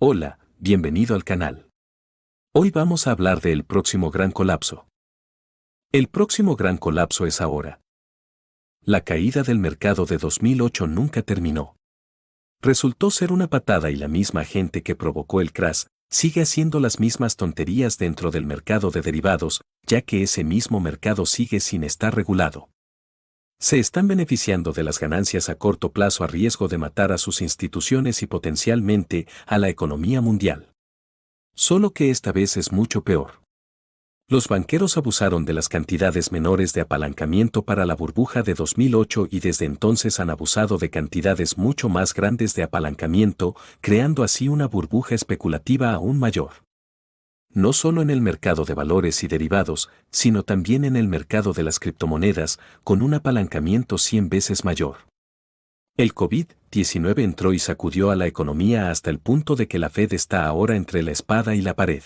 Hola, bienvenido al canal. Hoy vamos a hablar del próximo gran colapso. El próximo gran colapso es ahora. La caída del mercado de 2008 nunca terminó. Resultó ser una patada y la misma gente que provocó el crash sigue haciendo las mismas tonterías dentro del mercado de derivados, ya que ese mismo mercado sigue sin estar regulado. Se están beneficiando de las ganancias a corto plazo a riesgo de matar a sus instituciones y potencialmente a la economía mundial. Solo que esta vez es mucho peor. Los banqueros abusaron de las cantidades menores de apalancamiento para la burbuja de 2008 y desde entonces han abusado de cantidades mucho más grandes de apalancamiento, creando así una burbuja especulativa aún mayor. No solo en el mercado de valores y derivados, sino también en el mercado de las criptomonedas, con un apalancamiento 100 veces mayor. El COVID-19 entró y sacudió a la economía hasta el punto de que la Fed está ahora entre la espada y la pared.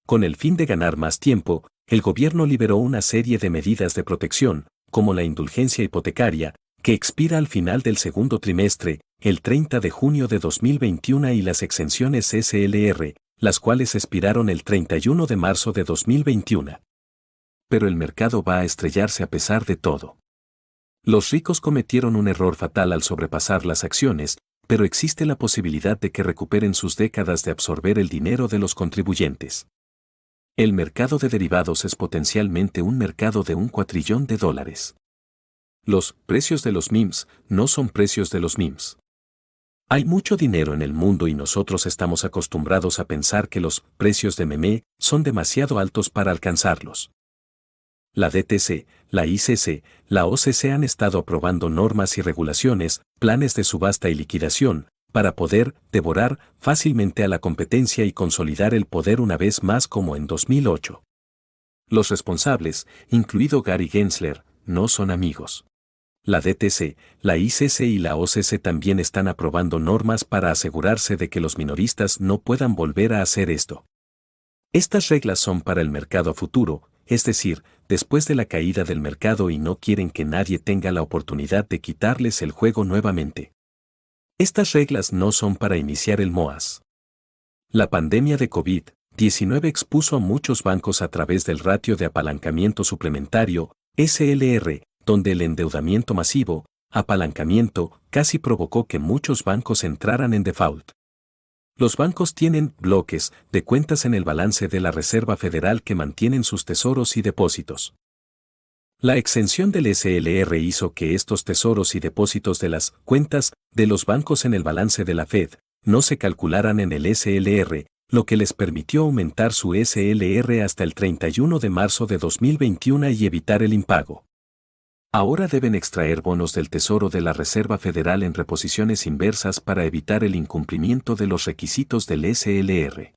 Con el fin de ganar más tiempo, el gobierno liberó una serie de medidas de protección, como la indulgencia hipotecaria, que expira al final del segundo trimestre, el 30 de junio de 2021 y las exenciones SLR, las cuales expiraron el 31 de marzo de 2021. Pero el mercado va a estrellarse a pesar de todo. Los ricos cometieron un error fatal al sobrepasar las acciones, pero existe la posibilidad de que recuperen sus décadas de absorber el dinero de los contribuyentes. El mercado de derivados es potencialmente un mercado de $1 cuatrillón. Los precios de los memes no son precios de los memes. Hay mucho dinero en el mundo y nosotros estamos acostumbrados a pensar que los precios de meme son demasiado altos para alcanzarlos. La DTC, la ICC, la OCC han estado aprobando normas y regulaciones, planes de subasta y liquidación, para poder devorar fácilmente a la competencia y consolidar el poder una vez más como en 2008. Los responsables, incluido Gary Gensler, no son amigos. La DTC, la ICC y la OCC también están aprobando normas para asegurarse de que los minoristas no puedan volver a hacer esto. Estas reglas son para el mercado futuro, es decir, después de la caída del mercado y no quieren que nadie tenga la oportunidad de quitarles el juego nuevamente. Estas reglas no son para iniciar el MOAS. La pandemia de COVID-19 expuso a muchos bancos a través del ratio de apalancamiento suplementario, SLR, donde el endeudamiento masivo, apalancamiento, casi provocó que muchos bancos entraran en default. Los bancos tienen bloques de cuentas en el balance de la Reserva Federal que mantienen sus tesoros y depósitos. La exención del SLR hizo que estos tesoros y depósitos de las cuentas de los bancos en el balance de la Fed no se calcularan en el SLR, lo que les permitió aumentar su SLR hasta el 31 de marzo de 2021 y evitar el impago. Ahora deben extraer bonos del Tesoro de la Reserva Federal en reposiciones inversas para evitar el incumplimiento de los requisitos del SLR.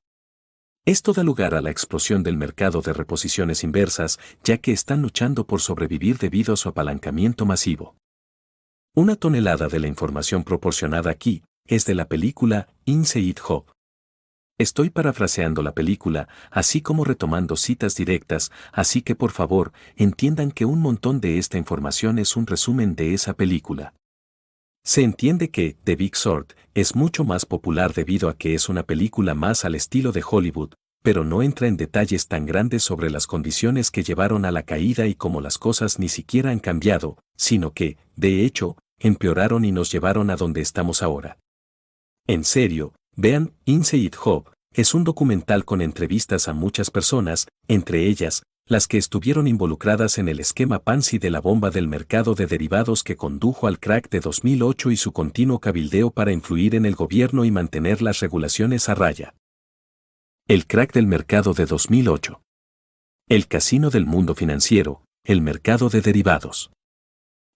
Esto da lugar a la explosión del mercado de reposiciones inversas, ya que están luchando por sobrevivir debido a su apalancamiento masivo. Una tonelada de la información proporcionada aquí es de la película Inside Job. Estoy parafraseando la película, así como retomando citas directas, así que por favor, entiendan que un montón de esta información es un resumen de esa película. Se entiende que The Big Short es mucho más popular debido a que es una película más al estilo de Hollywood, pero no entra en detalles tan grandes sobre las condiciones que llevaron a la caída y cómo las cosas ni siquiera han cambiado, sino que, de hecho, empeoraron y nos llevaron a donde estamos ahora. En serio, vean Inside Job, es un documental con entrevistas a muchas personas, entre ellas, las que estuvieron involucradas en el esquema Ponzi de la bomba del mercado de derivados que condujo al crack de 2008 y su continuo cabildeo para influir en el gobierno y mantener las regulaciones a raya. El crack del mercado de 2008. El casino del mundo financiero, el mercado de derivados.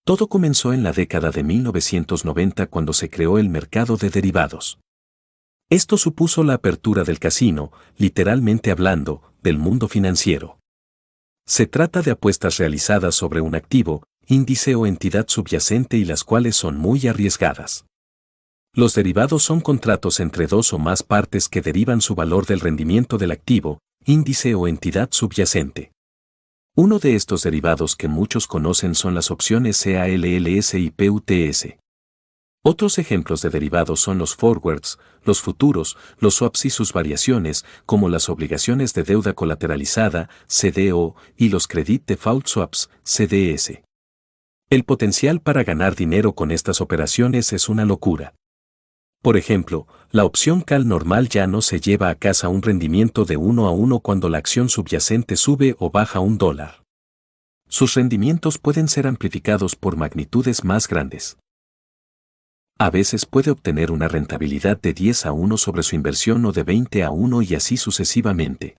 Todo comenzó en la década de 1990 cuando se creó el mercado de derivados. Esto supuso la apertura del casino, literalmente hablando, del mundo financiero. Se trata de apuestas realizadas sobre un activo, índice o entidad subyacente y las cuales son muy arriesgadas. Los derivados son contratos entre dos o más partes que derivan su valor del rendimiento del activo, índice o entidad subyacente. Uno de estos derivados que muchos conocen son las opciones CALLS y PUTS. Otros ejemplos de derivados son los forwards, los futuros, los swaps y sus variaciones, como las obligaciones de deuda colateralizada, CDO, y los credit default swaps, CDS. El potencial para ganar dinero con estas operaciones es una locura. Por ejemplo, la opción CAL normal ya no se lleva a casa un rendimiento de 1 a 1 cuando la acción subyacente sube o baja $1. Sus rendimientos pueden ser amplificados por magnitudes más grandes. A veces puede obtener una rentabilidad de 10 a 1 sobre su inversión o de 20 a 1 y así sucesivamente.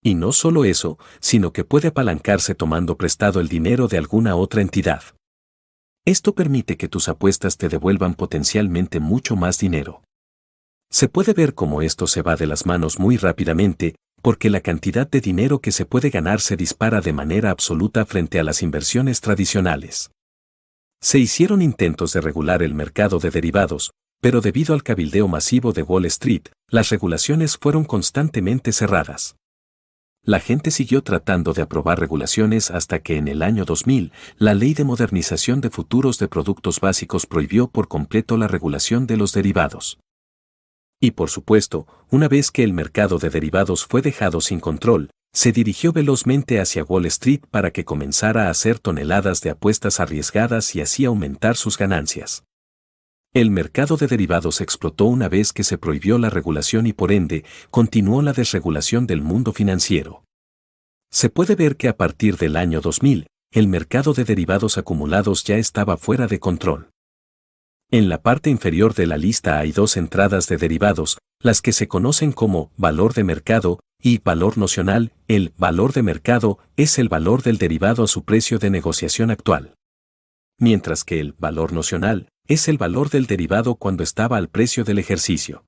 Y no solo eso, sino que puede apalancarse tomando prestado el dinero de alguna otra entidad. Esto permite que tus apuestas te devuelvan potencialmente mucho más dinero. Se puede ver cómo esto se va de las manos muy rápidamente, porque la cantidad de dinero que se puede ganar se dispara de manera absoluta frente a las inversiones tradicionales. Se hicieron intentos de regular el mercado de derivados, pero debido al cabildeo masivo de Wall Street, las regulaciones fueron constantemente cerradas. La gente siguió tratando de aprobar regulaciones hasta que en el año 2000, la Ley de Modernización de Futuros de Productos Básicos prohibió por completo la regulación de los derivados. Y por supuesto, una vez que el mercado de derivados fue dejado sin control, se dirigió velozmente hacia Wall Street para que comenzara a hacer toneladas de apuestas arriesgadas y así aumentar sus ganancias. El mercado de derivados explotó una vez que se prohibió la regulación y por ende, continuó la desregulación del mundo financiero. Se puede ver que a partir del año 2000, el mercado de derivados acumulados ya estaba fuera de control. En la parte inferior de la lista hay dos entradas de derivados, las que se conocen como valor de mercado y valor nocional. El valor de mercado es el valor del derivado a su precio de negociación actual. Mientras que el valor nocional es el valor del derivado cuando estaba al precio del ejercicio.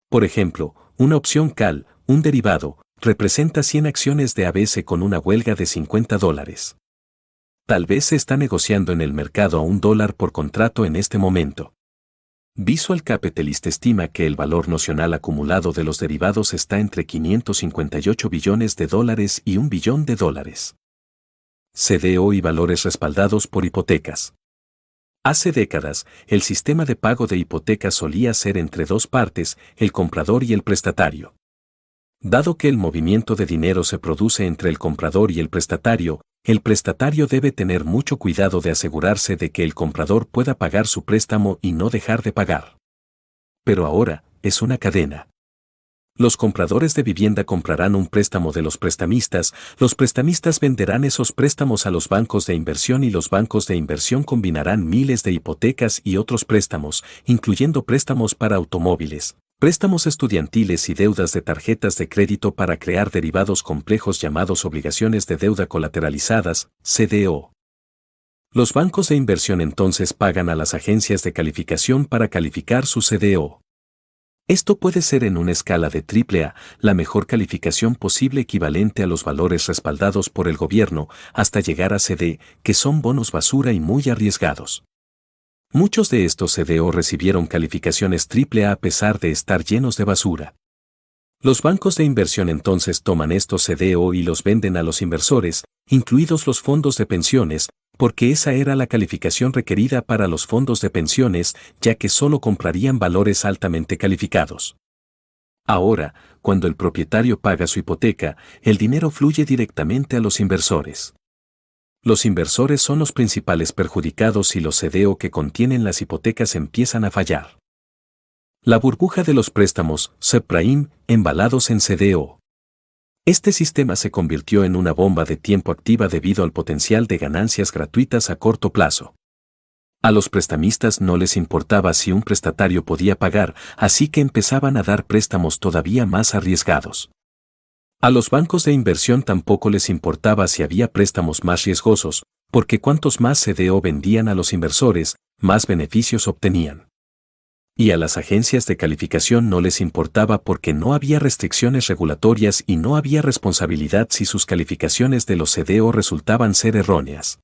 Por ejemplo, una opción CAL, un derivado, representa 100 acciones de ABC con una huelga de $50. Tal vez se está negociando en el mercado a $1 por contrato en este momento. Visual Capitalist estima que el valor nocional acumulado de los derivados está entre $558 billones y $1 billón. CDO y valores respaldados por hipotecas. Hace décadas, el sistema de pago de hipotecas solía ser entre dos partes, el comprador y el prestatario. Dado que el movimiento de dinero se produce entre el comprador y el prestatario debe tener mucho cuidado de asegurarse de que el comprador pueda pagar su préstamo y no dejar de pagar. Pero ahora, es una cadena. Los compradores de vivienda comprarán un préstamo de los prestamistas venderán esos préstamos a los bancos de inversión y los bancos de inversión combinarán miles de hipotecas y otros préstamos, incluyendo préstamos para automóviles, préstamos estudiantiles y deudas de tarjetas de crédito para crear derivados complejos llamados obligaciones de deuda colateralizadas, CDO. Los bancos de inversión entonces pagan a las agencias de calificación para calificar su CDO. Esto puede ser en una escala de AAA, la mejor calificación posible equivalente a los valores respaldados por el gobierno, hasta llegar a CD, que son bonos basura y muy arriesgados. Muchos de estos CDO recibieron calificaciones AAA a pesar de estar llenos de basura. Los bancos de inversión entonces toman estos CDO y los venden a los inversores, incluidos los fondos de pensiones, porque esa era la calificación requerida para los fondos de pensiones, ya que solo comprarían valores altamente calificados. Ahora, cuando el propietario paga su hipoteca, el dinero fluye directamente a los inversores. Los inversores son los principales perjudicados si los CDO que contienen las hipotecas empiezan a fallar. La burbuja de los préstamos, subprime, embalados en CDO. Este sistema se convirtió en una bomba de tiempo activa debido al potencial de ganancias gratuitas a corto plazo. A los prestamistas no les importaba si un prestatario podía pagar, así que empezaban a dar préstamos todavía más arriesgados. A los bancos de inversión tampoco les importaba si había préstamos más riesgosos, porque cuantos más CDO vendían a los inversores, más beneficios obtenían. Y a las agencias de calificación no les importaba porque no había restricciones regulatorias y no había responsabilidad si sus calificaciones de los CDO resultaban ser erróneas.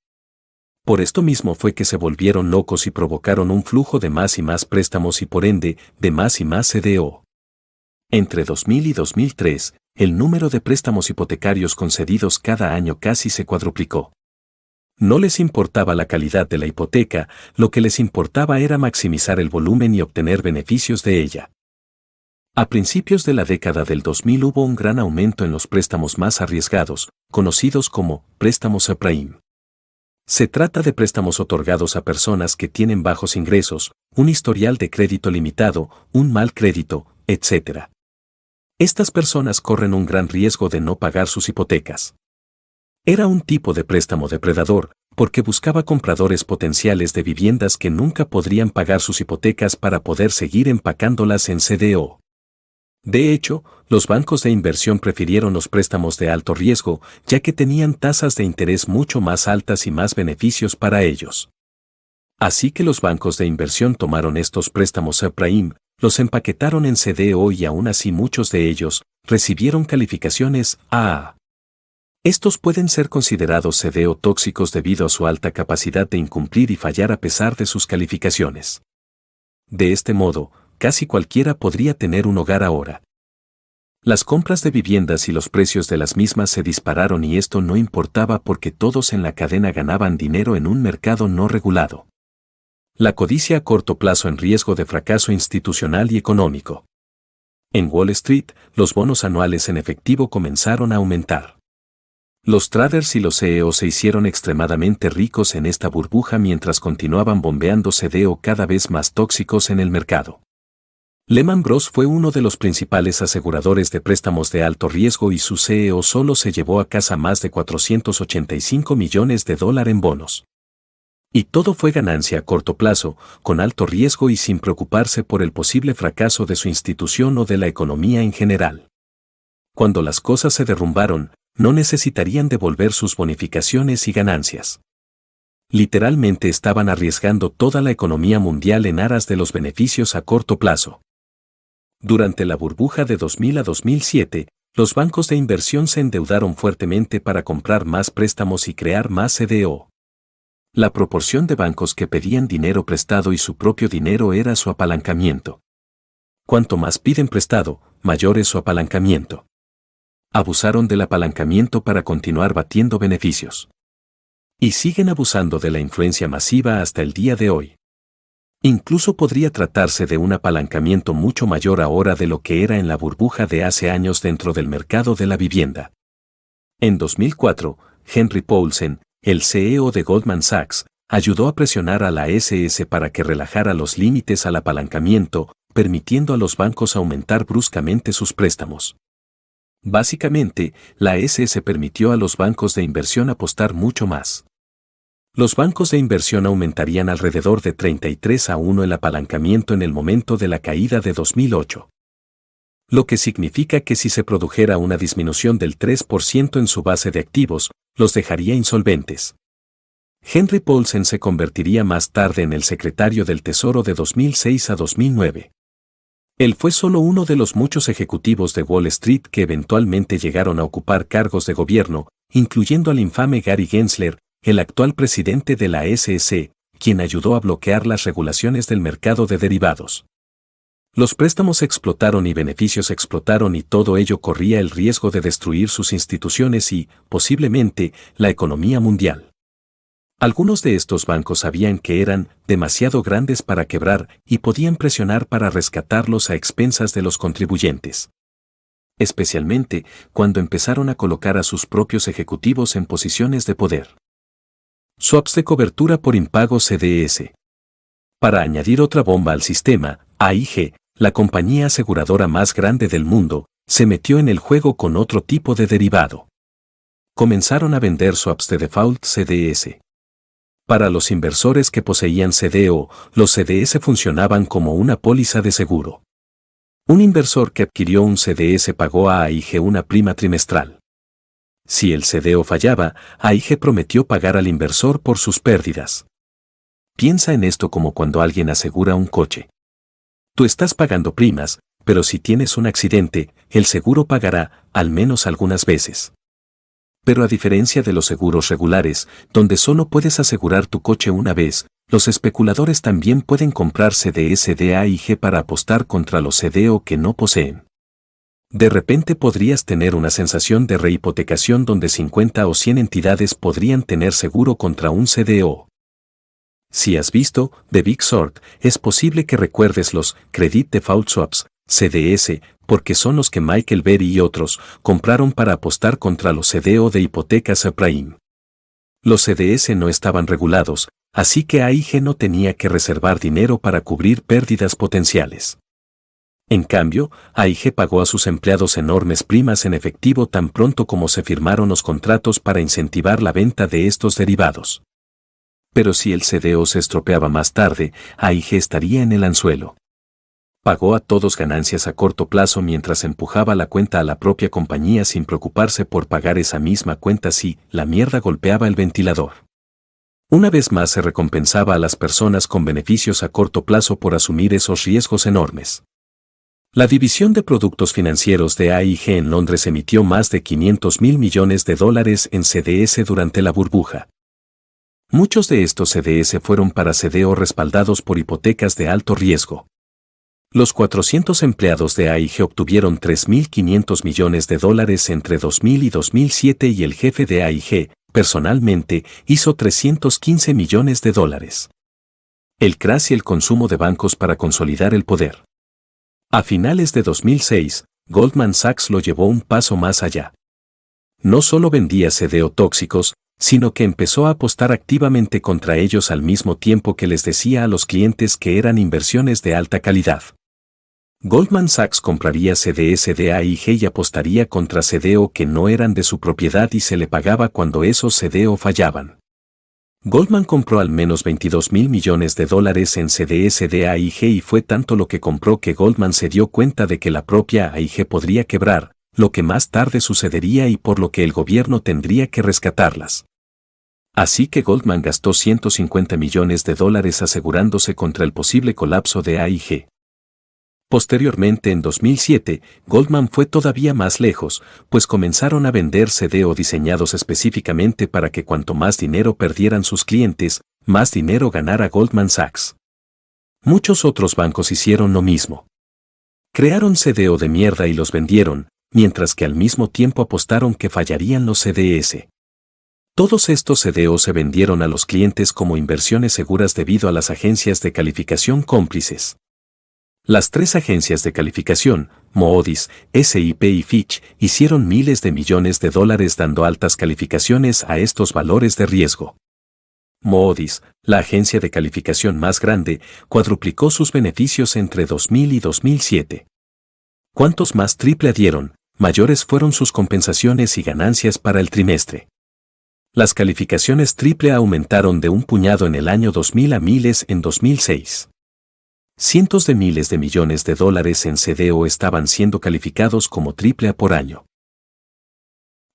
Por esto mismo fue que se volvieron locos y provocaron un flujo de más y más préstamos y por ende, de más y más CDO. Entre 2000 y 2003, el número de préstamos hipotecarios concedidos cada año casi se cuadruplicó. No les importaba la calidad de la hipoteca, lo que les importaba era maximizar el volumen y obtener beneficios de ella. A principios de la década del 2000 hubo un gran aumento en los préstamos más arriesgados, conocidos como préstamos subprime. Se trata de préstamos otorgados a personas que tienen bajos ingresos, un historial de crédito limitado, un mal crédito, etc. Estas personas corren un gran riesgo de no pagar sus hipotecas. Era un tipo de préstamo depredador, porque buscaba compradores potenciales de viviendas que nunca podrían pagar sus hipotecas para poder seguir empacándolas en CDO. De hecho, los bancos de inversión prefirieron los préstamos de alto riesgo, ya que tenían tasas de interés mucho más altas y más beneficios para ellos. Así que los bancos de inversión tomaron estos préstamos subprime, los empaquetaron en CDO y aún así muchos de ellos recibieron calificaciones AA. Estos pueden ser considerados CDO tóxicos debido a su alta capacidad de incumplir y fallar a pesar de sus calificaciones. De este modo, casi cualquiera podría tener un hogar ahora. Las compras de viviendas y los precios de las mismas se dispararon y esto no importaba porque todos en la cadena ganaban dinero en un mercado no regulado. La codicia a corto plazo en riesgo de fracaso institucional y económico. En Wall Street, los bonos anuales en efectivo comenzaron a aumentar. Los traders y los CEOs se hicieron extremadamente ricos en esta burbuja mientras continuaban bombeando CDO cada vez más tóxicos en el mercado. Lehman Bros fue uno de los principales aseguradores de préstamos de alto riesgo y su CEO solo se llevó a casa más de $485 millones en bonos. Y todo fue ganancia a corto plazo, con alto riesgo y sin preocuparse por el posible fracaso de su institución o de la economía en general. Cuando las cosas se derrumbaron, no necesitarían devolver sus bonificaciones y ganancias. Literalmente estaban arriesgando toda la economía mundial en aras de los beneficios a corto plazo. Durante la burbuja de 2000 a 2007, los bancos de inversión se endeudaron fuertemente para comprar más préstamos y crear más CDO. La proporción de bancos que pedían dinero prestado y su propio dinero era su apalancamiento. Cuanto más piden prestado, mayor es su apalancamiento. Abusaron del apalancamiento para continuar batiendo beneficios. Y siguen abusando de la influencia masiva hasta el día de hoy. Incluso podría tratarse de un apalancamiento mucho mayor ahora de lo que era en la burbuja de hace años dentro del mercado de la vivienda. En 2004, Henry Paulson, el CEO de Goldman Sachs, ayudó a presionar a la SS para que relajara los límites al apalancamiento, permitiendo a los bancos aumentar bruscamente sus préstamos. Básicamente, la SS permitió a los bancos de inversión apostar mucho más. Los bancos de inversión aumentarían alrededor de 33-1 el apalancamiento en el momento de la caída de 2008. Lo que significa que si se produjera una disminución del 3% en su base de activos, los dejaría insolventes. Henry Paulson se convertiría más tarde en el secretario del Tesoro de 2006 a 2009. Él fue solo uno de los muchos ejecutivos de Wall Street que eventualmente llegaron a ocupar cargos de gobierno, incluyendo al infame Gary Gensler, el actual presidente de la SEC, quien ayudó a bloquear las regulaciones del mercado de derivados. Los préstamos explotaron y beneficios explotaron y todo ello corría el riesgo de destruir sus instituciones y, posiblemente, la economía mundial. Algunos de estos bancos sabían que eran demasiado grandes para quebrar y podían presionar para rescatarlos a expensas de los contribuyentes. Especialmente cuando empezaron a colocar a sus propios ejecutivos en posiciones de poder. Swaps de cobertura por impago CDS. Para añadir otra bomba al sistema, AIG, la compañía aseguradora más grande del mundo, se metió en el juego con otro tipo de derivado. Comenzaron a vender swaps de default CDS. Para los inversores que poseían CDO, los CDS funcionaban como una póliza de seguro. Un inversor que adquirió un CDS pagó a AIG una prima trimestral. Si el CDO fallaba, AIG prometió pagar al inversor por sus pérdidas. Piensa en esto como cuando alguien asegura un coche. Tú estás pagando primas, pero si tienes un accidente, el seguro pagará, al menos algunas veces. Pero a diferencia de los seguros regulares, donde solo puedes asegurar tu coche una vez, los especuladores también pueden comprar CDS de AIG para apostar contra los CDO que no poseen. De repente podrías tener una sensación de rehipotecación donde 50 o 100 entidades podrían tener seguro contra un CDO. Si has visto The Big Short, es posible que recuerdes los Credit Default Swaps, CDS, porque son los que Michael Burry y otros compraron para apostar contra los CDO de hipotecas subprime. Los CDS no estaban regulados, así que AIG no tenía que reservar dinero para cubrir pérdidas potenciales. En cambio, AIG pagó a sus empleados enormes primas en efectivo tan pronto como se firmaron los contratos para incentivar la venta de estos derivados. Pero si el CDO se estropeaba más tarde, AIG estaría en el anzuelo. Pagó a todos ganancias a corto plazo mientras empujaba la cuenta a la propia compañía sin preocuparse por pagar esa misma cuenta si la mierda golpeaba el ventilador. Una vez más se recompensaba a las personas con beneficios a corto plazo por asumir esos riesgos enormes. La división de productos financieros de AIG en Londres emitió más de $500.000 millones en CDS durante la burbuja. Muchos de estos CDS fueron para CDO respaldados por hipotecas de alto riesgo. Los 400 empleados de AIG obtuvieron $3.500 millones entre 2000 y 2007 y el jefe de AIG, personalmente, hizo $315 millones. El crash y el consumo de bancos para consolidar el poder. A finales de 2006, Goldman Sachs lo llevó un paso más allá. No solo vendía CDO tóxicos, sino que empezó a apostar activamente contra ellos al mismo tiempo que les decía a los clientes que eran inversiones de alta calidad. Goldman Sachs compraría CDS de AIG y apostaría contra CDO que no eran de su propiedad y se le pagaba cuando esos CDO fallaban. Goldman compró al menos $22.000 millones en CDS de AIG y fue tanto lo que compró que Goldman se dio cuenta de que la propia AIG podría quebrar, lo que más tarde sucedería y por lo que el gobierno tendría que rescatarlas. Así que Goldman gastó $150 millones asegurándose contra el posible colapso de AIG. Posteriormente, en 2007, Goldman fue todavía más lejos, pues comenzaron a vender CDO diseñados específicamente para que cuanto más dinero perdieran sus clientes, más dinero ganara Goldman Sachs. Muchos otros bancos hicieron lo mismo. Crearon CDO de mierda y los vendieron, mientras que al mismo tiempo apostaron que fallarían los CDS. Todos estos CDO se vendieron a los clientes como inversiones seguras debido a las agencias de calificación cómplices. Las tres agencias de calificación, Moody's, S&P y Fitch, hicieron miles de millones de dólares dando altas calificaciones a estos valores de riesgo. Moody's, la agencia de calificación más grande, cuadruplicó sus beneficios entre 2000 y 2007. Cuantos más triple dieron, mayores fueron sus compensaciones y ganancias para el trimestre. Las calificaciones triple aumentaron de un puñado en el año 2000 a miles en 2006. Cientos de miles de millones de dólares en CDO estaban siendo calificados como AAA por año.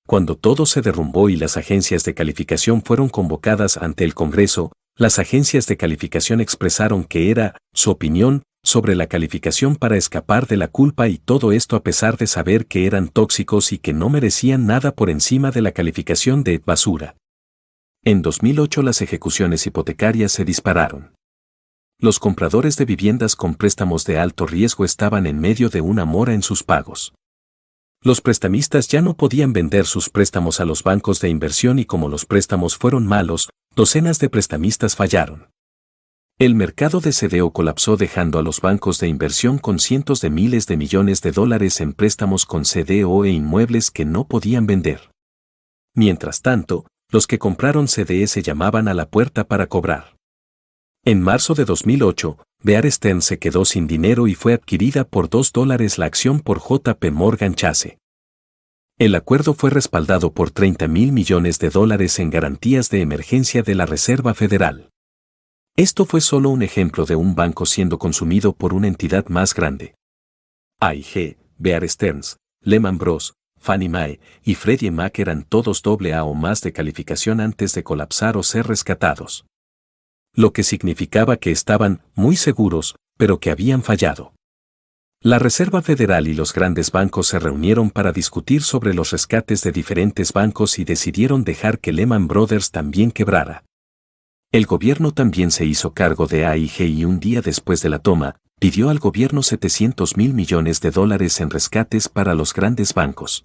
Cuando todo se derrumbó y las agencias de calificación fueron convocadas ante el Congreso, las agencias de calificación expresaron que era su opinión sobre la calificación para escapar de la culpa y todo esto a pesar de saber que eran tóxicos y que no merecían nada por encima de la calificación de basura. En 2008 las ejecuciones hipotecarias se dispararon. Los compradores de viviendas con préstamos de alto riesgo estaban en medio de una mora en sus pagos. Los prestamistas ya no podían vender sus préstamos a los bancos de inversión y como los préstamos fueron malos, docenas de prestamistas fallaron. El mercado de CDO colapsó dejando a los bancos de inversión con cientos de miles de millones de dólares en préstamos con CDO e inmuebles que no podían vender. Mientras tanto, los que compraron CDS llamaban a la puerta para cobrar. En marzo de 2008, Bear Stearns se quedó sin dinero y fue adquirida por $2 la acción por JP Morgan Chase. El acuerdo fue respaldado por $30.000 millones en garantías de emergencia de la Reserva Federal. Esto fue solo un ejemplo de un banco siendo consumido por una entidad más grande. AIG, Bear Stearns, Lehman Bros., Fannie Mae y Freddie Mac eran todos AA o más de calificación antes de colapsar o ser rescatados. Lo que significaba que estaban muy seguros, pero que habían fallado. La Reserva Federal y los grandes bancos se reunieron para discutir sobre los rescates de diferentes bancos y decidieron dejar que Lehman Brothers también quebrara. El gobierno también se hizo cargo de AIG y un día después de la toma, pidió al gobierno 700.000 millones de dólares en rescates para los grandes bancos.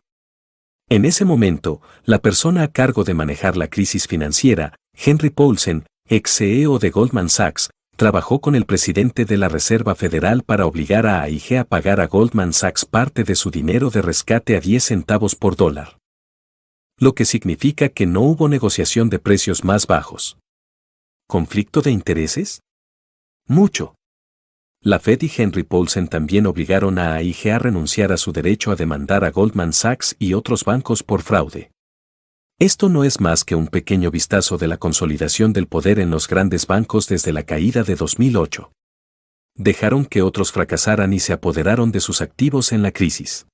En ese momento, la persona a cargo de manejar la crisis financiera, Henry Paulson, ex CEO de Goldman Sachs, trabajó con el presidente de la Reserva Federal para obligar a AIG a pagar a Goldman Sachs parte de su dinero de rescate a 10 centavos por dólar. Lo que significa que no hubo negociación de precios más bajos. ¿Conflicto de intereses? Mucho. La Fed y Henry Paulson también obligaron a AIG a renunciar a su derecho a demandar a Goldman Sachs y otros bancos por fraude. Esto no es más que un pequeño vistazo de la consolidación del poder en los grandes bancos desde la caída de 2008. Dejaron que otros fracasaran y se apoderaron de sus activos en la crisis.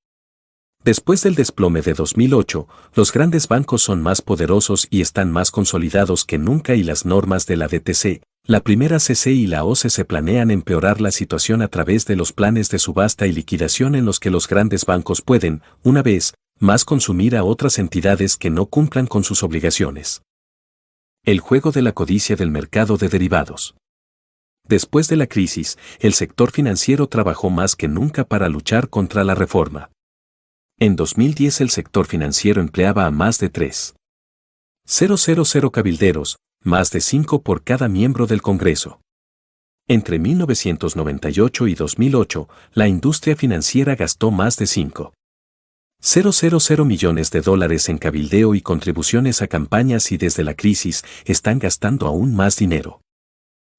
Después del desplome de 2008, los grandes bancos son más poderosos y están más consolidados que nunca y las normas de la DTC, la primera CC y la OCC planean empeorar la situación a través de los planes de subasta y liquidación en los que los grandes bancos pueden, una vez más, consumir a otras entidades que no cumplan con sus obligaciones. El juego de la codicia del mercado de derivados. Después de la crisis, el sector financiero trabajó más que nunca para luchar contra la reforma. En 2010 el sector financiero empleaba a más de 3.000 cabilderos, más de 5 por cada miembro del Congreso. Entre 1998 y 2008, la industria financiera gastó más de 5.000 millones de dólares en cabildeo y contribuciones a campañas y desde la crisis están gastando aún más dinero.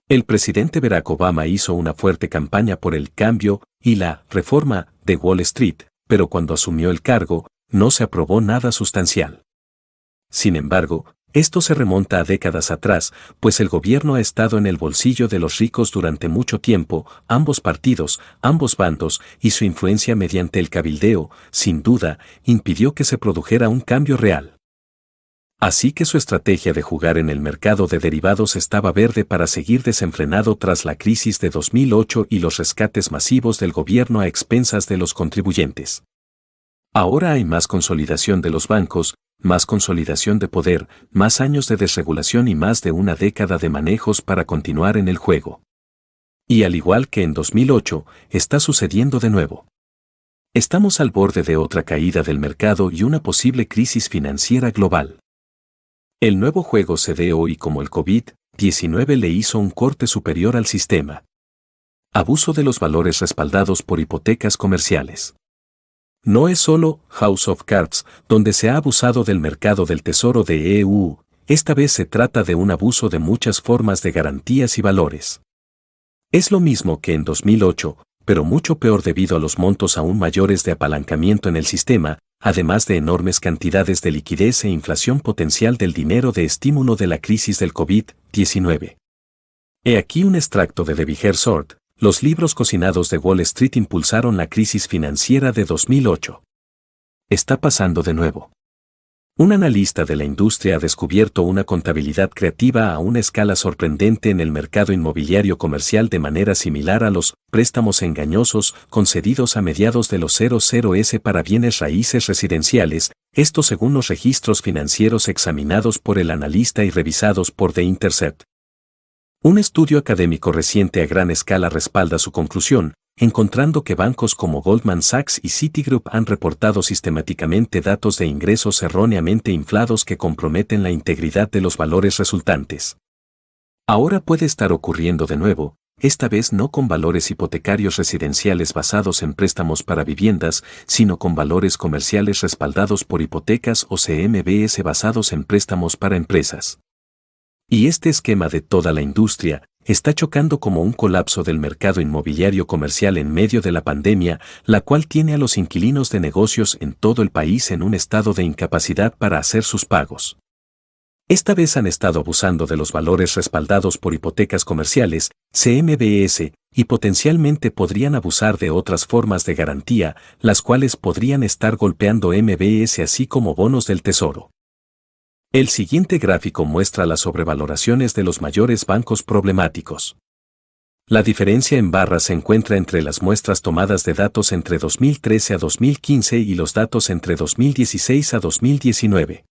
El presidente Barack Obama hizo una fuerte campaña por el cambio y la reforma de Wall Street, pero cuando asumió el cargo, no se aprobó nada sustancial. Sin embargo, esto se remonta a décadas atrás, pues el gobierno ha estado en el bolsillo de los ricos durante mucho tiempo, ambos partidos, ambos bandos, y su influencia mediante el cabildeo, sin duda, impidió que se produjera un cambio real. Así que su estrategia de jugar en el mercado de derivados estaba verde para seguir desenfrenado tras la crisis de 2008 y los rescates masivos del gobierno a expensas de los contribuyentes. Ahora hay más consolidación de los bancos, más consolidación de poder, más años de desregulación y más de una década de manejos para continuar en el juego. Y al igual que en 2008, está sucediendo de nuevo. Estamos al borde de otra caída del mercado y una posible crisis financiera global. El nuevo juego se ve hoy como el COVID-19 le hizo un corte superior al sistema. Abuso de los valores respaldados por hipotecas comerciales. No es solo House of Cards, donde se ha abusado del mercado del tesoro de EU, esta vez se trata de un abuso de muchas formas de garantías y valores. Es lo mismo que en 2008, pero mucho peor debido a los montos aún mayores de apalancamiento en el sistema, además de enormes cantidades de liquidez e inflación potencial del dinero de estímulo de la crisis del COVID-19. He aquí un extracto de The Bigger Sort. Los libros cocinados de Wall Street impulsaron la crisis financiera de 2008. Está pasando de nuevo. Un analista de la industria ha descubierto una contabilidad creativa a una escala sorprendente en el mercado inmobiliario comercial de manera similar a los préstamos engañosos concedidos a mediados de los 00s para bienes raíces residenciales, esto según los registros financieros examinados por el analista y revisados por The Intercept. Un estudio académico reciente a gran escala respalda su conclusión, encontrando que bancos como Goldman Sachs y Citigroup han reportado sistemáticamente datos de ingresos erróneamente inflados que comprometen la integridad de los valores resultantes. Ahora puede estar ocurriendo de nuevo, esta vez no con valores hipotecarios residenciales basados en préstamos para viviendas, sino con valores comerciales respaldados por hipotecas o CMBS basados en préstamos para empresas. Y este esquema de toda la industria está chocando como un colapso del mercado inmobiliario comercial en medio de la pandemia, la cual tiene a los inquilinos de negocios en todo el país en un estado de incapacidad para hacer sus pagos. Esta vez han estado abusando de los valores respaldados por hipotecas comerciales, CMBS, y potencialmente podrían abusar de otras formas de garantía, las cuales podrían estar golpeando MBS así como bonos del tesoro. El siguiente gráfico muestra las sobrevaloraciones de los mayores bancos problemáticos. La diferencia en barra se encuentra entre las muestras tomadas de datos entre 2013 a 2015 y los datos entre 2016 a 2019.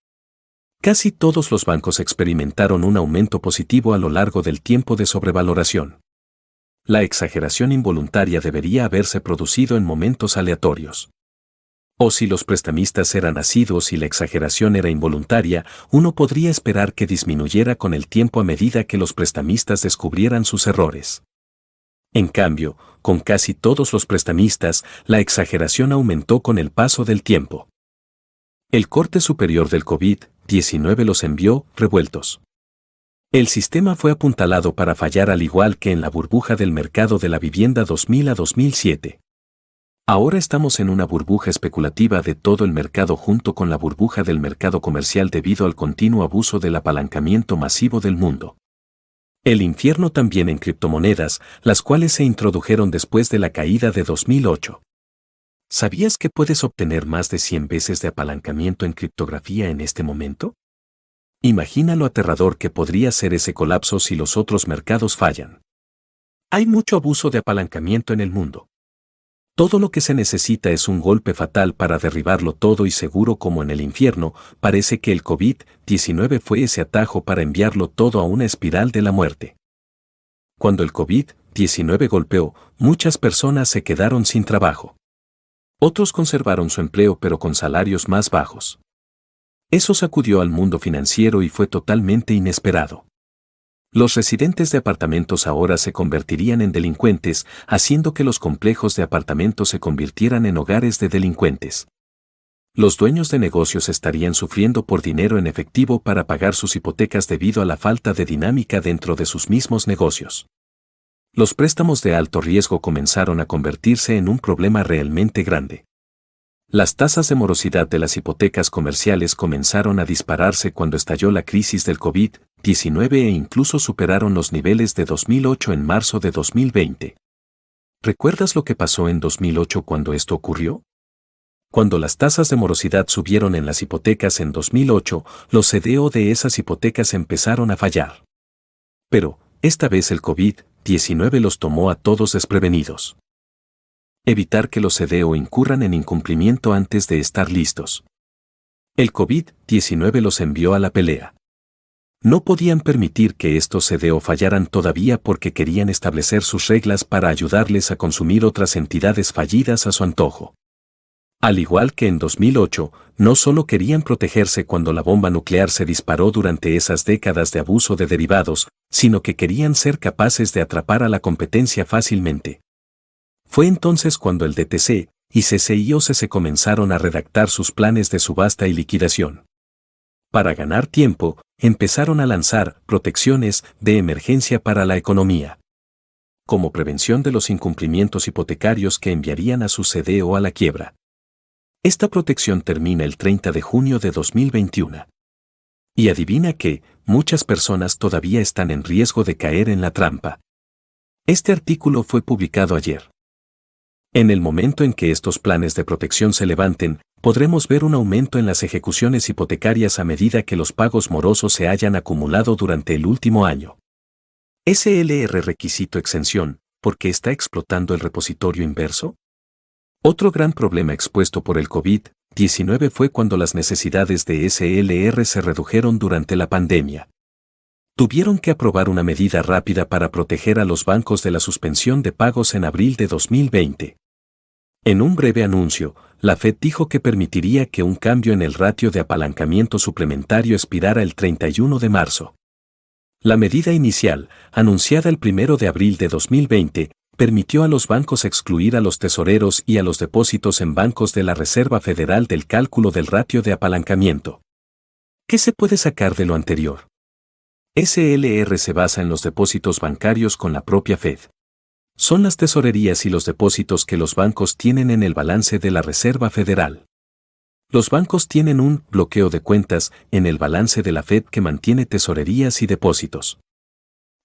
Casi todos los bancos experimentaron un aumento positivo a lo largo del tiempo de sobrevaloración. La exageración involuntaria debería haberse producido en momentos aleatorios. O si los prestamistas eran asiduos y la exageración era involuntaria, uno podría esperar que disminuyera con el tiempo a medida que los prestamistas descubrieran sus errores. En cambio, con casi todos los prestamistas, la exageración aumentó con el paso del tiempo. El corte superior del COVID-19 los envió revueltos. El sistema fue apuntalado para fallar al igual que en la burbuja del mercado de la vivienda 2000 a 2007. Ahora estamos en una burbuja especulativa de todo el mercado junto con la burbuja del mercado comercial debido al continuo abuso del apalancamiento masivo del mundo. El infierno también en criptomonedas, las cuales se introdujeron después de la caída de 2008. ¿Sabías que puedes obtener más de 100 veces de apalancamiento en criptografía en este momento? Imagina lo aterrador que podría ser ese colapso si los otros mercados fallan. Hay mucho abuso de apalancamiento en el mundo. Todo lo que se necesita es un golpe fatal para derribarlo todo y seguro como en el infierno, parece que el COVID-19 fue ese atajo para enviarlo todo a una espiral de la muerte. Cuando el COVID-19 golpeó, muchas personas se quedaron sin trabajo. Otros conservaron su empleo pero con salarios más bajos. Eso sacudió al mundo financiero y fue totalmente inesperado. Los residentes de apartamentos ahora se convertirían en delincuentes, haciendo que los complejos de apartamentos se convirtieran en hogares de delincuentes. Los dueños de negocios estarían sufriendo por dinero en efectivo para pagar sus hipotecas debido a la falta de dinámica dentro de sus mismos negocios. Los préstamos de alto riesgo comenzaron a convertirse en un problema realmente grande. Las tasas de morosidad de las hipotecas comerciales comenzaron a dispararse cuando estalló la crisis del COVID-19 e incluso superaron los niveles de 2008 en marzo de 2020. ¿Recuerdas lo que pasó en 2008 cuando esto ocurrió? Cuando las tasas de morosidad subieron en las hipotecas en 2008, los CDO de esas hipotecas empezaron a fallar. Pero, esta vez el COVID-19 los tomó a todos desprevenidos. Evitar que los CDO incurran en incumplimiento antes de estar listos. El COVID-19 los envió a la pelea. No podían permitir que estos CDO fallaran todavía porque querían establecer sus reglas para ayudarles a consumir otras entidades fallidas a su antojo. Al igual que en 2008, no solo querían protegerse cuando la bomba nuclear se disparó durante esas décadas de abuso de derivados, sino que querían ser capaces de atrapar a la competencia fácilmente. Fue entonces cuando el DTC y CCIOC se comenzaron a redactar sus planes de subasta y liquidación. Para ganar tiempo, empezaron a lanzar protecciones de emergencia para la economía. Como prevención de los incumplimientos hipotecarios que enviarían a su CDO a la quiebra. Esta protección termina el 30 de junio de 2021. Y adivina que, muchas personas todavía están en riesgo de caer en la trampa. Este artículo fue publicado ayer. En el momento en que estos planes de protección se levanten, podremos ver un aumento en las ejecuciones hipotecarias a medida que los pagos morosos se hayan acumulado durante el último año. SLR requisito exención, ¿por qué está explotando el repositorio inverso? Otro gran problema expuesto por el COVID-19 fue cuando las necesidades de SLR se redujeron durante la pandemia. Tuvieron que aprobar una medida rápida para proteger a los bancos de la suspensión de pagos en abril de 2020. En un breve anuncio, la Fed dijo que permitiría que un cambio en el ratio de apalancamiento suplementario expirara el 31 de marzo. La medida inicial, anunciada el 1 de abril de 2020, permitió a los bancos excluir a los tesoreros y a los depósitos en bancos de la Reserva Federal del cálculo del ratio de apalancamiento. ¿Qué se puede sacar de lo anterior? SLR se basa en los depósitos bancarios con la propia Fed. Son las tesorerías y los depósitos que los bancos tienen en el balance de la Reserva Federal. Los bancos tienen un bloqueo de cuentas en el balance de la Fed que mantiene tesorerías y depósitos.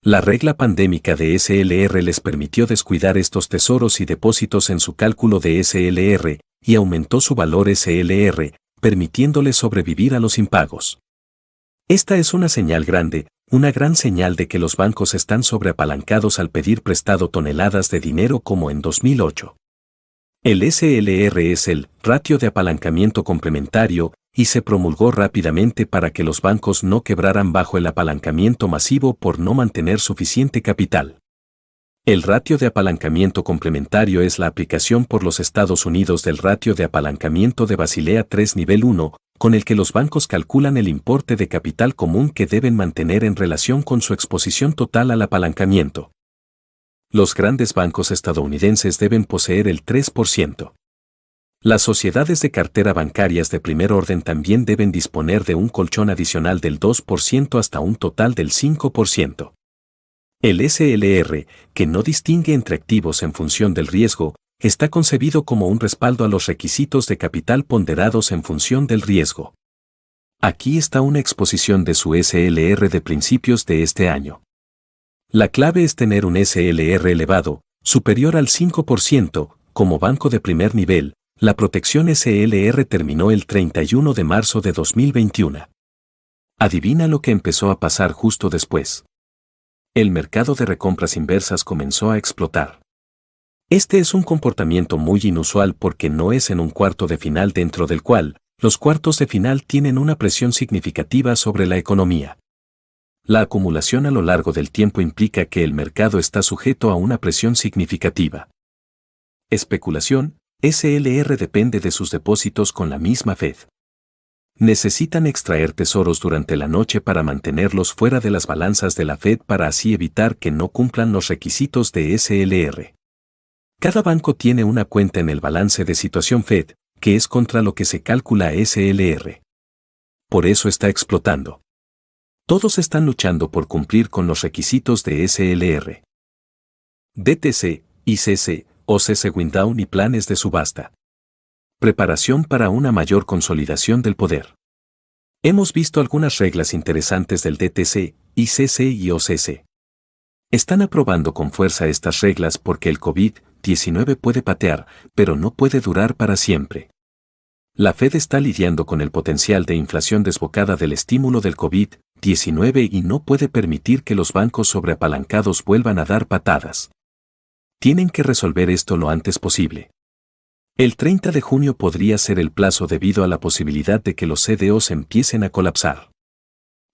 La regla pandémica de SLR les permitió descuidar estos tesoros y depósitos en su cálculo de SLR y aumentó su valor SLR, permitiéndoles sobrevivir a los impagos. Esta es una señal grande, una gran señal de que los bancos están sobreapalancados al pedir prestado toneladas de dinero como en 2008. El SLR es el ratio de apalancamiento complementario y se promulgó rápidamente para que los bancos no quebraran bajo el apalancamiento masivo por no mantener suficiente capital. El ratio de apalancamiento complementario es la aplicación por los Estados Unidos del ratio de apalancamiento de Basilea III nivel 1, con el que los bancos calculan el importe de capital común que deben mantener en relación con su exposición total al apalancamiento. Los grandes bancos estadounidenses deben poseer el 3%. Las sociedades de cartera bancarias de primer orden también deben disponer de un colchón adicional del 2% hasta un total del 5%. El SLR, que no distingue entre activos en función del riesgo, está concebido como un respaldo a los requisitos de capital ponderados en función del riesgo. Aquí está una exposición de su SLR de principios de este año. La clave es tener un SLR elevado, superior al 5%, como banco de primer nivel. La protección SLR terminó el 31 de marzo de 2021. Adivina lo que empezó a pasar justo después. El mercado de recompras inversas comenzó a explotar. Este es un comportamiento muy inusual porque no es en un cuarto de final dentro del cual los cuartos de final tienen una presión significativa sobre la economía. La acumulación a lo largo del tiempo implica que el mercado está sujeto a una presión significativa. Especulación, SLR depende de sus depósitos con la misma Fed. Necesitan extraer tesoros durante la noche para mantenerlos fuera de las balanzas de la Fed para así evitar que no cumplan los requisitos de SLR. Cada banco tiene una cuenta en el balance de situación Fed, que es contra lo que se calcula SLR. Por eso está explotando. Todos están luchando por cumplir con los requisitos de SLR. DTC, ICC, OCC Winddown y planes de subasta. Preparación para una mayor consolidación del poder. Hemos visto algunas reglas interesantes del DTC, ICC y OCC. Están aprobando con fuerza estas reglas porque el COVID-19 puede patear, pero no puede durar para siempre. La Fed está lidiando con el potencial de inflación desbocada del estímulo del COVID-19 y no puede permitir que los bancos sobreapalancados vuelvan a dar patadas. Tienen que resolver esto lo antes posible. El 30 de junio podría ser el plazo debido a la posibilidad de que los CDOs empiecen a colapsar.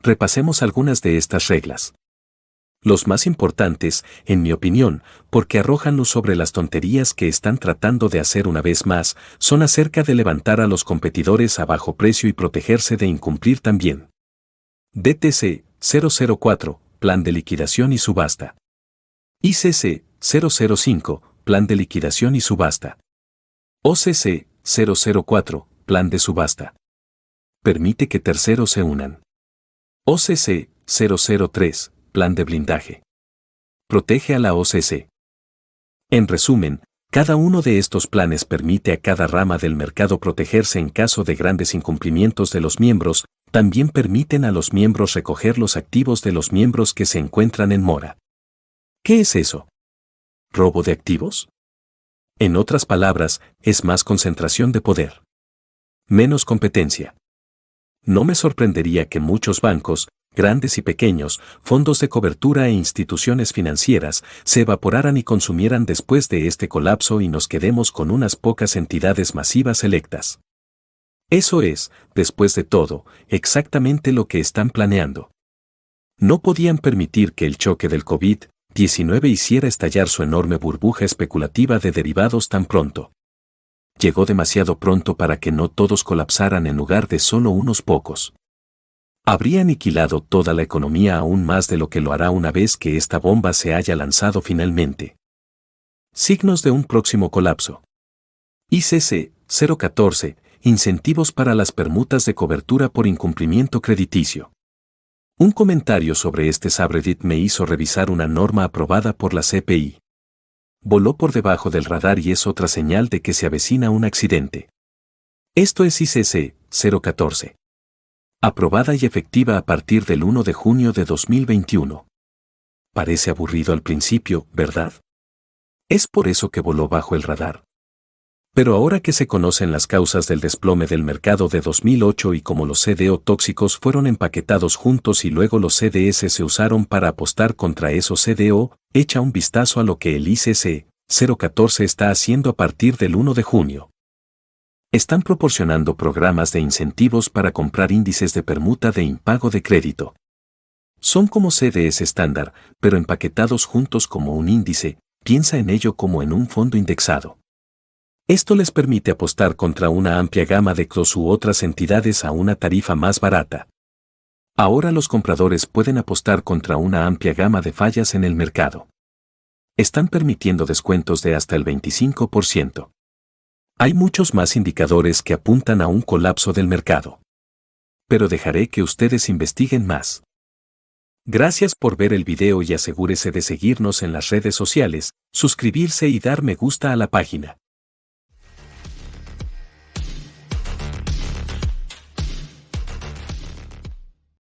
Repasemos algunas de estas reglas. Los más importantes, en mi opinión, porque arrojan luz sobre las tonterías que están tratando de hacer una vez más, son acerca de levantar a los competidores a bajo precio y protegerse de incumplir también. DTC 004, Plan de liquidación y subasta. ICC 005, Plan de liquidación y subasta. OCC 004, Plan de subasta. Permite que terceros se unan. OCC 003, Plan de blindaje. Protege a la OCC. En resumen, cada uno de estos planes permite a cada rama del mercado protegerse en caso de grandes incumplimientos de los miembros, también permiten a los miembros recoger los activos de los miembros que se encuentran en mora. ¿Qué es eso? ¿Robo de activos? En otras palabras, es más concentración de poder. Menos competencia. No me sorprendería que muchos bancos, grandes y pequeños, fondos de cobertura e instituciones financieras, se evaporaran y consumieran después de este colapso y nos quedemos con unas pocas entidades masivas electas. Eso es, después de todo, exactamente lo que están planeando. No podían permitir que el choque del COVID-19 hiciera estallar su enorme burbuja especulativa de derivados tan pronto. Llegó demasiado pronto para que no todos colapsaran en lugar de solo unos pocos. Habría aniquilado toda la economía aún más de lo que lo hará una vez que esta bomba se haya lanzado finalmente. Signos de un próximo colapso. ICC 014, Incentivos para las permutas de cobertura por incumplimiento crediticio. Un comentario sobre este subreddit me hizo revisar una norma aprobada por la CPI. Voló por debajo del radar y es otra señal de que se avecina un accidente. Esto es ICC 014. Aprobada y efectiva a partir del 1 de junio de 2021. Parece aburrido al principio, ¿verdad? Es por eso que voló bajo el radar. Pero ahora que se conocen las causas del desplome del mercado de 2008 y cómo los CDO tóxicos fueron empaquetados juntos y luego los CDS se usaron para apostar contra esos CDO, echa un vistazo a lo que el ICC 014 está haciendo a partir del 1 de junio. Están proporcionando programas de incentivos para comprar índices de permuta de impago de crédito. Son como CDS estándar, pero empaquetados juntos como un índice, piensa en ello como en un fondo indexado. Esto les permite apostar contra una amplia gama de CROs u otras entidades a una tarifa más barata. Ahora los compradores pueden apostar contra una amplia gama de fallas en el mercado. Están permitiendo descuentos de hasta el 25%. Hay muchos más indicadores que apuntan a un colapso del mercado. Pero dejaré que ustedes investiguen más. Gracias por ver el video y asegúrese de seguirnos en las redes sociales, suscribirse y dar me gusta a la página.